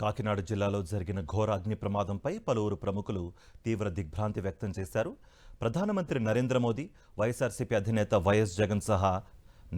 కాకినాడ జిల్లాలో జరిగిన ఘోర అగ్ని ప్రమాదంపై పలువురు ప్రముఖులు తీవ్ర దిగ్భ్రాంతి వ్యక్తం చేశారు. ప్రధానమంత్రి నరేంద్ర మోదీ, వైఎస్ఆర్సీపీ అధినేత వైఎస్ జగన్ సహా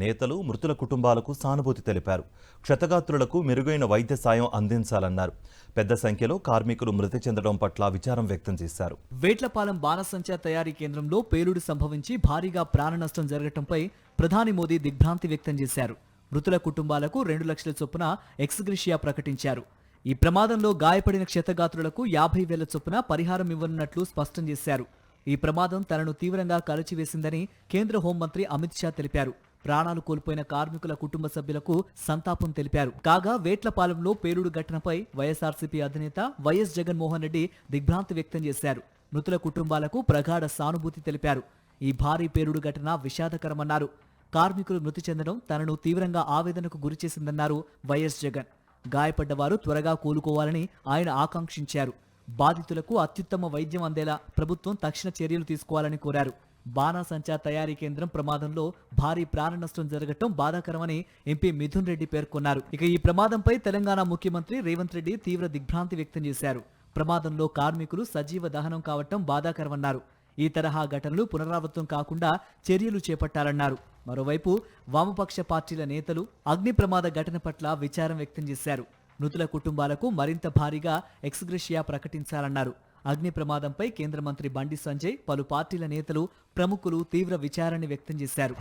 నేతలు మృతుల కుటుంబాలకు సానుభూతి తెలిపారు. క్షతగాత్రులకు మెరుగైన వైద్య సాయం అందించాలన్నారు. పెద్ద సంఖ్యలో కార్మికులు మృతి చెందడం పట్ల విచారం వ్యక్తం చేశారు. వేట్లపాలెం బాణసంచా తయారీ కేంద్రంలో పేలుడు సంభవించి భారీగా ప్రాణనష్టం జరగడంపై ప్రధాని మోదీ దిగ్భ్రాంతి వ్యక్తం చేశారు. మృతుల కుటుంబాలకు 2 లక్షల చొప్పున ఎక్స్గ్రేషియా ప్రకటించారు. ఈ ప్రమాదంలో గాయపడిన క్షతగాత్రులకు 50,000 చొప్పున పరిహారం ఇవ్వనున్నట్లు స్పష్టం చేశారు. ఈ ప్రమాదం తనను తీవ్రంగా కలచివేసిందని కేంద్ర హోంమంత్రి అమిత్ షా తెలిపారు. ప్రాణాలు కోల్పోయిన కార్మికుల కుటుంబ సభ్యులకు సంతాపం తెలిపారు. కాగా వేట్లపాలెంలో పేలుడు ఘటనపై వైఎస్ఆర్సీపీ అధినేత వైఎస్ జగన్మోహన్ రెడ్డి దిగ్భ్రాంతి వ్యక్తం చేశారు. మృతుల కుటుంబాలకు ప్రగాఢ సానుభూతి తెలిపారు. ఈ భారీ పేలుడు ఘటన విషాదకరమన్నారు. కార్మికులు మృతి చెందడం తనను తీవ్రంగా ఆవేదనకు గురిచేసిందన్నారు వైఎస్ జగన్. గాయపడ్డవారు త్వరగా కోలుకోవాలని ఆయన ఆకాంక్షించారు. బాధితులకు అత్యుత్తమ వైద్యం అందేలా ప్రభుత్వం తక్షణ చర్యలు తీసుకోవాలని కోరారు. బాణాసంచా తయారీ కేంద్రం ప్రమాదంలో భారీ ప్రాణ నష్టం జరగటం బాధాకరమని ఎంపీ మిథున్ రెడ్డి పేర్కొన్నారు. ఇక ఈ ప్రమాదంపై తెలంగాణ ముఖ్యమంత్రి రేవంత్ రెడ్డి తీవ్ర దిగ్భ్రాంతి వ్యక్తం చేశారు. ప్రమాదంలో కార్మికులు సజీవ దహనం కావటం బాధాకరమన్నారు. ఈ తరహా ఘటనలు పునరావృతం కాకుండా చర్యలు చేపట్టాలన్నారు. మరోవైపు వామపక్ష పార్టీల నేతలు అగ్ని ప్రమాద ఘటన పట్ల విచారం వ్యక్తం చేశారు. మృతుల కుటుంబాలకు మరింత భారీగా ఎక్స్గ్రేషియా ప్రకటించాలన్నారు. అగ్ని ప్రమాదంపై కేంద్ర మంత్రి బండి సంజయ్, పలు పార్టీల నేతలు, ప్రముఖులు తీవ్ర విచారాన్ని వ్యక్తం చేశారు.